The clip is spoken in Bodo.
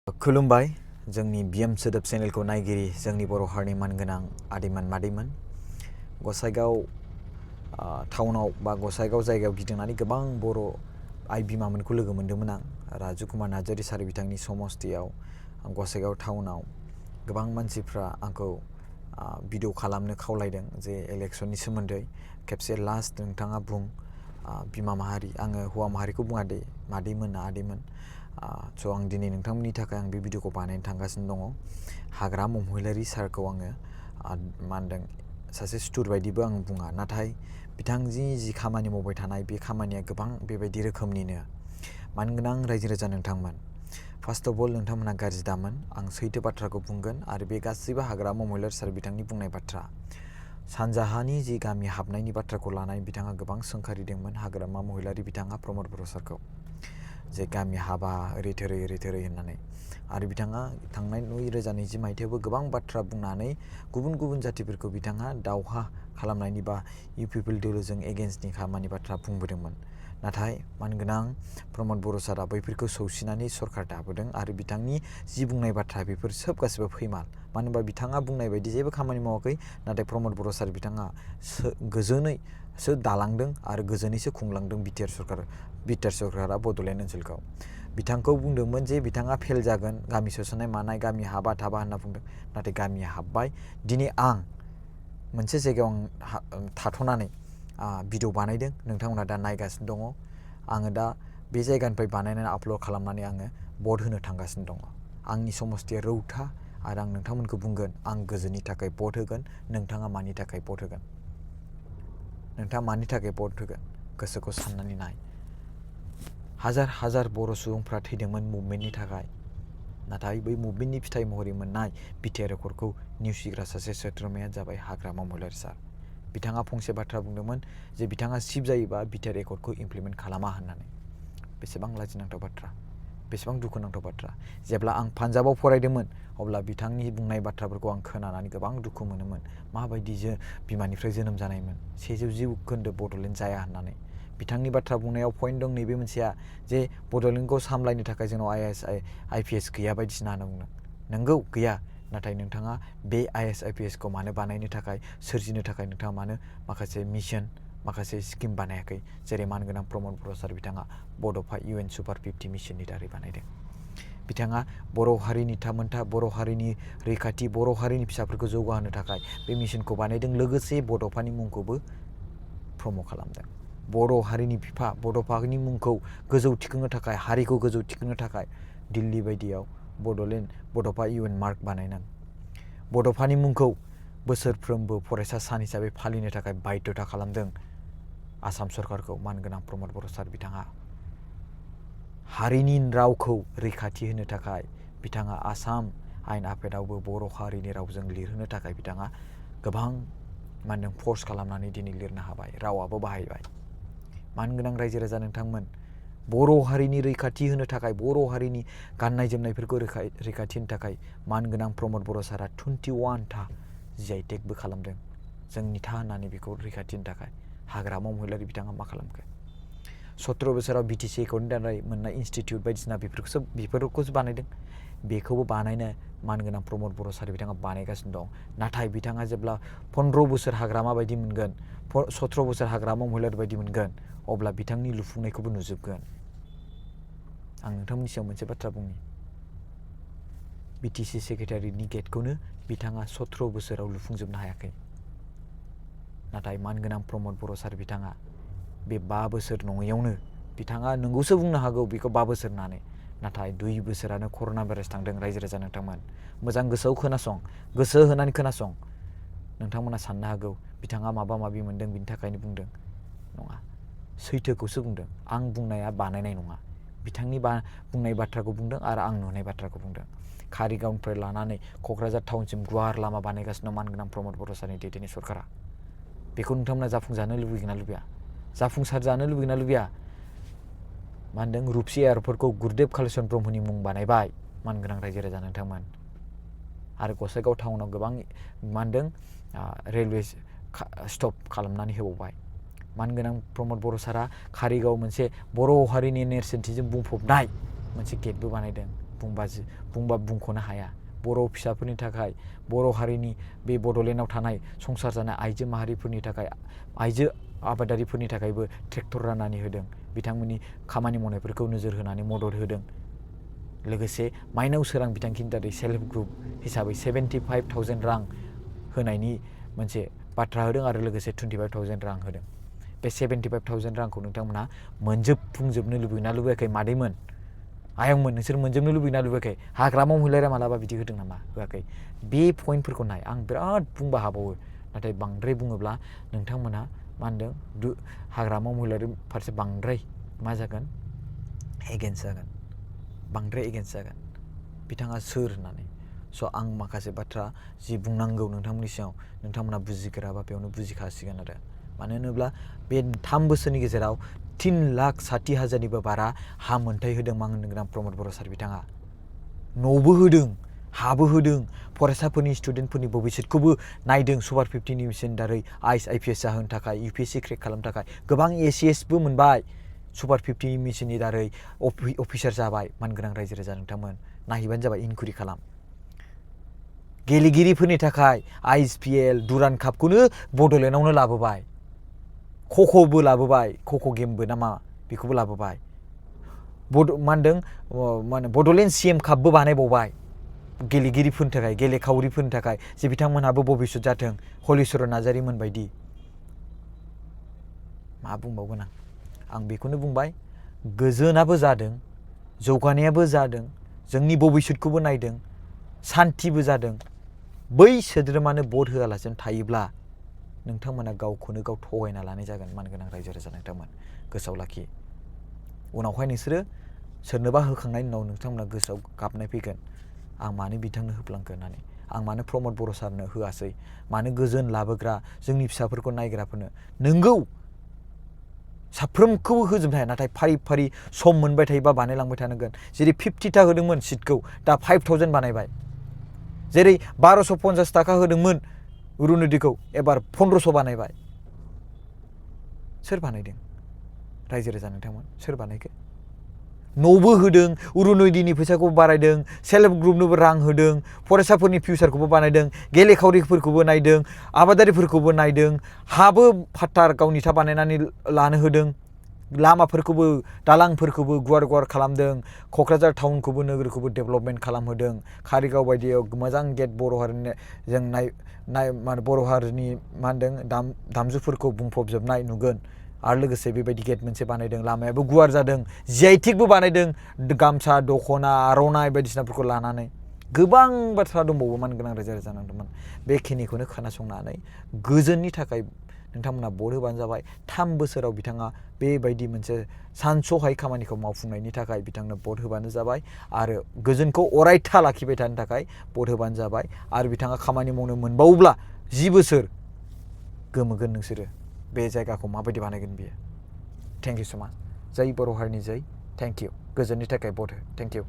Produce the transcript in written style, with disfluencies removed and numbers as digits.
खुलुमबाय जोंनि बिएम सोदोब चेनेलखौ नायगिरि जोंनि बर' हारिनि मानगोनां आदैमोन मादैमोन गसाइगाव टाउनाव बा गसाइगाव जायगायाव गिदिंनानै गोबां बर' आइ बिमामोनखौ लोगो मोन्दोंमोन आं राजु कुमार नार्जारी सार बिथांनि समस्तियाव गसाइगाव टाउनाव गोबां मानसिफ्रा आंखौ भिडिअ खालामनो खावलायदों जे इलेक्सननि सोमोन्दै खेबसे लास्ट नोंथाङा बुं बिमा माहारि आङो हौवा माहारिखौ बुङा दे मादैमोन आदैमोन स' आं दिनै नोंथांमोननि थाखाय आं बे भिडिअखौ बानायनो थांगासिनो दङ हाग्रा महिलारि सारखौ आङो मा होनदों सासे सुथुर बायदिबो आं बुङा नाथाय बिथांनि जि खामानि मावबाय थानाय बे खामानिया गोबां बेबायदि रोखोमनिनो मानगोनां रायजो राजा नोंथांमोन फार्स्ट अफ अल नोंथांमोना गाज्रि दामोन आं सैथो बाथ्राखौ बुंगोन आरो बे गासैबो हाग्रा महिलारि सार बिथांनि बुंनाय बाथ्रा सानजाहानि जि गामि हाबनायनि बाथ्राखौ लानानै बिथाङा गोबां सोंखारिदोंमोन हाग्रामा महिलारि बिथाङा प्रमद बर' सारखौ जे गामि हाबा ओरै थोरै होननानै आरो बिथाङा थांनाय 2020 मायथाइयावबो गोबां बाथ्रा बुंनानै गुबुन गुबुन जातिफोरखौ बिथाङा दावहा खालामनायनि बा इउ पिपल दोलोजों एगेन्स्टनि खामानि बाथ्रा बुंबोदोंमोन नाथाय मानगोनां प्रमद बर' सारा बैफोरखौ सौसिनानै सरकार दाबोदों आरो बिथांनि जि बुंनाय बाथ्रा बेफोर सोब गासिबो फैमाल मानो होनबा बिथाङा बुंनाय बायदि जेबो खामानि मावाखै नाथाय प्रमद बर' सार बिथाङा गोजोनैसो दालांदों आरो गोजोनैसो खुंलांदों बिटिआर सरकारा बड'लेण्ड ओनसोलखौ बिथांखौ बुंदोंमोन जे बिथाङा फेल जागोन गामि सोसननाय मानाय गामि हाबा थाबा होनना बुंदों नाथाय गामिया हाबबाय दिनै आं मोनसे जायगायाव आं थाथ'नानै भिडिअ बानायदों नोंथांमोना दा नायगासिनो दङ आङो दा बे जायगानिफ्राय बानायनानै आपल'ड खालामनानै आङो भट होनो थांगासिनो दङ आंनि समस्तिया रौता आरो आं नोंथांमोनखौ बुंगोन आं गोजोननि थाखाय भट होगोन नोंथाङा मानि थाखाय भट होगोन गोसोखौ साननानै नाय हाजार बर' सुबुंफ्रा थैदोंमोन मुभमेन्टनि थाखाय नाथाय बै मुभमेन्टनि फिथाइ महरै मोननाय बिटिआर रेकर्डखौ नेवसिग्रा सासे सोद्रोमाया जाबाय हाग्रामा महिलारि सार बिथाङा फंसे बाथ्रा बुंदोंमोन जे बिथाङा चिफ जायोबा बिटिआर रेकर्डखौ इमप्लिमेन्ट खालामा होननानै बेसेबां लाजिनांथाव बाथ्रा बेसेबां दुखुनांथाव बाथ्रा जेब्ला आं पान्जाबाव फरायदोंमोन अब्ला बिथांनि बुंनाय बाथ्राफोरखौ आं खोनानानै गोबां दुखु मोनोमोन माबायदि बिमानिफ्राय जोनोम जानायमोन 110 खोन्दो बड'लेण्ड जाया होननानै बिथांनि बाथ्रा बुंनायाव पइन्ट दं नैबे मोनसेया जे बड'लेण्डखौ सामलायनो थाखाय जोंनाव आइपिएस गैया बायदिसिना होनना बुंदों नंगौ गैया नाथाय नोंथाङा बे आइपिएसखौ मानो बानायनो थाखाय सोरजिनो थाखाय नोंथाङा मानो माखासे मिशन माखासे स्किम बानायाखै जेरै मानगोनां प्रमद बर' सार बिथाङा बड'फा UN सुपार 50 मिशननि दारै बानायदों बिथाङा बर' हारिनि थामोनथा बर' हारिनि रैखाथि बर' हारिनि फिसाफोरखौ जौगाहोनो थाखाय बे मिशनखौ बानायदों लोगोसे बड'फानि मुंखौबो प्रम'ट खालामदों बर' हारिनि बिफा बड'फानि मुंखौ गोजौ थिखांनो थाखाय हारिखौ गोजौ थिखांनो थाखाय दिल्ली बायदियाव बड'फा UN मार्क बानायनां बड'फानि मुंखौ बोसोरफ्रोमबो फरायसा सान हिसाबै फालिनो थाखाय बाध्यता खालामदों आसाम सरकारखौ मानगोनां प्रमद बर' सार बिथाङा हारिनि रावखौ रैखाथि होनो थाखाय बिथाङा आसाम आयेन आफादावबो बर' हारिनि रावजों लिरहोनो थाखाय बिथाङा गोबां फर्स खालामनानै दिनै लिरनो हाबाय रावाबो बाहायबाय मानगोनां रायजो राजा नोंथांमोन बर' हारिनि रैखाथि होनो थाखाय बर' हारिनि गाननाय जोमनायफोरखौ रैखाथि होनो थाखाय मानगोनां प्रमद बर' सारा 21 था GI टेगबो खालामदों जोंनि था होननानै बेखौ रैखाथि होनो थाखाय हाग्रामा महिलारि बिथाङा मा खालामखो 17 बोसोराव BTC एकाउन्टनि दारै मोननाय इनस्टिटिउट बायदिसिना बेफोरखौसो बानायदों बेखौबो बानायनो मानगोनां प्रमद बर' सार बिथाङा बानायगासिनो दं नाथाय बिथाङा जेब्ला 15 बोसोर हाग्रामा बायदि मोनगोन 17 बोसोर हाग्रामा महिलारि बायदि मोनगोन अब्ला बिथांनि लुफुंनायखौबो नुजोबगोन आं नोंथांमोननि सायाव मोनसे बाथ्रा बुंनि BTC सेक्रेटारिनि गेटखौनो बिथाङा 17 बोसोराव लुफुंजोबनो हायाखै नाथाय मानगोनां प्रमद बर' सार बिथाङा बे 5 बोसोर नङैयावनो बिथाङा नोंगौसो बुंनो हागौ बेखौ 5 बोसोर होननानै नाथाय 2 बोसोरानो कर'ना भाइरास थांदों रायजो राजा नोंथांमोन मोजां गोसोआव खोनासं गोसो होनानै खोनासं नोंथांमोना साननो हागौ बिथाङा माबा माबि मोनदों बिनि थाखायनो बुंदों नङा सैथोखौसो बुंदों आं बुंनाया बानायनाय नङा बिथांनि बुंनाय बाथ्राखौ बुंदों आरो आं नुनाय बाथ्राखौ बुंदों कारिगावनिफ्राय लानानै क'क्राझार टाउनसिम गुवार लामा बानायगासिनो मानगोनां प्रमद बर' सारनि दैदेननाय सरकारा बेखौ नोंथांमोना जाफुंजानो लुबैगोन ना लुबैया जाफुंसार जानो लुबैगोन ना लुबैया मा होनदों रुपसि एयारपर्टखौ गुरुदेब कालीचरण ब्रह्मनि मुं बानायबाय मानगोनां रायजो राजा नोंथांमोन आरो गसाइगाव टाउनाव गोबां मा होनदों रेलवे स्टप खालामनानै होबावबाय मानगोनां प्रमद बर' सारा कारिगाव मोनसे बर' हारिनि नेरसोनथिजों बुंफबनाय मोनसे गेटबो बानायदों बुंबा बुंख'नो हाया। बर' फिसाफोरनि थाखाय बर' हारिनि बे बड'लेण्डआव थानाय संसार जानाय आइजो माहारिफोरनि थाखाय आइजो आबादारिफोरनि थाखायबो ट्रेक्टर राननानै होदों। बिथांमोननि खामानि मावनायफोरखौ नोजोर होनानै मदद होदों। लोगोसे माइनाव सोरां बिथांखिनि दारै सेल्फ हेल्प ग्रुप हिसाबै 75,000 रां होनायनि मोनसे बाथ्रा होदों आरो लोगोसे 25,000 रां होदों। बे 75,000 रांखौ नोंथांमोना मोनजोबफुंजोबनो लुबैना लुबैयाखै मादैमोन आयंमोन नोंसोर मोनजोबनो लुबैना लुबैयाखै? हाग्रामा महिलाया मालाबा बिदि होदों नामा? होआखै। बे पइन्टफोरखौ नाय। आं बिराद बुंबा हाबावो नाथाय बांद्राय बुङोब्ला नोंथांमोना मा होनदों हाग्रामा महिलारि फारसे बांद्राय मा जागोन एगेन्स्ट जागोन, बांद्राय एगेन्स्ट जागोन। बिथाङा सोर होननानै। स' आं माखासे बाथ्रा जि बुंनांगौ नोंथांमोननि सिगाङाव नोंथांमोना बुजिगोराबा बेयावनो बुजिखासिगोन आरो। मानो होनोब्ला बे 3 बोसोरनि गेजेराव 3,60,000निबो बारा हा मोनथाय होदों मा होननो गोनां प्रमद बर' सार बिथाङा। न'बो होदों, हाबो होदों, फरायसाफोरनि स्टुडेन्टफोरनि भबिसतखौबो नायदों। सुपार 50नि मिशन दारै आइएस IPS जाहोनो थाखाय UPSC क्रेक खालामनो थाखाय गोबां ACSबो मोनबाय। सुपार 50 मिशननि दारै अफिसार जाबाय। मानगोनां रायजो राजा नोंथांमोन नायहैबानो जाबाय, इनकुइरि खालाम। गेलेगिरिफोरनि थाखाय ISPL दुरान कापखौनो बड'लेण्डआवनो लाबोबाय। खख'बो लाबोबाय, खख' गेमबो नामा बेखौबो लाबोबाय। मा होनो बड'लेण्ड CM कापबो बानायबावबाय गेलेगिरिफोरनि थाखाय, गेलेखावरिफोरनि थाखाय जे बिथांमोनहाबो भबिसत जाथों हलिचरन नार्जारीमोन बायदि। मा बुंबावगोन आं बेखौनो बुंबाय। गोजोनाबो जादों, जौगानायाबो जादों, जोंनि भबिसतखौबो नायदों, सान्थिबो जादों। बै सोद्रोमानो भट होआलासिनो थायोब्ला नोंथांमोना गावखौनो गाव थगायना लानाय जागोन। मानगोनां रायजो राजा नोंथांमोन गोसोआव लाखि। उनावहाय नोंसोरो सोरनोबा होखांनायनि उनाव नोंथांमोना गोसोआव गाबनाय फैगोन आं मानो बिथांनो होफ्लांखो होननानै, आं मानो प्रमद बर' सारनो होआसै, मानो गोजोन लाबोग्रा जोंनि फिसाफोरखौ नायग्राफोरनो। नोंगौ साफ्रोमखौबो होजोबनो हाया, नाथाय फारि फारि सम मोनबाय थायोबा बानायलांबाय थानांगोन। जेरै 50टा होदोंमोन सिटखौ दा 5,000 बानायबाय। जेरै 1250 थाखा होदोंमोन अरुनदयखौ एबार 1500 बानायबाय। सोर बानायदों? रायजो राजा नोंथांमोन सोर बानायखो? न'बो होदों, अरुनदयनि फैसाखौ बारायदों, सेल्फ हेल्प ग्रुपनोबो रां होदों, फरायसाफोरनि फिउचारखौबो बानायदों, गेलेखावरिफोरखौबो नायदों, आबादारिफोरखौबो नायदों, हाबो फाट्टार गावनि था बानायनानै लानो होदों, लामाफोरखौबो दालांफोरखौबो गुवार गुवार खालामदों, क'क्राझार टाउनखौबो नोगोरखौबो डेभेलपमेन्ट खालामहोदों, कारिगाव बायदियाव मोजां गेट बर' हारिनि जों बर' हारिनि मा होनदों दामजुफोरखौ बुंफबजोबनाय नुगोन। आरो लोगोसे बेबायदि गेट मोनसे बानायदों, लामायाबो गुवार जादों, GI टेगबो बानायदों, गामसा दख'ना आर'नाइ बायदिसिनाफोरखौ लानानै। गोबां बाथ्रा दंबावो मानगोनां रायजो राजा नोंथांमोन। बेखिनिखौनो खोनासंनानै गोजोननि थाखाय नोंथांमोना भट होबानो जाबाय। 3 बोसोराव बिथाङा बेबायदि मोनसे सानस'हायै खामानिखौ मावफुंनायनि थाखाय बिथांनो भट होबानो जाबाय आरो गोजोनखौ अरायथा लाखिबाय थानो थाखाय भट होबानो जाबाय। आरो बिथाङा खामानि मावनो मोनबावोब्ला 10 बोसोर गोमोगोन नोंसोरो बे जायगाखौ माबायदि बानायगोन बियो। थेंक इउ स' माच। जै बर' हारिनि जै। Thank you. गोजोननि थाखाय भट हो। Thank you.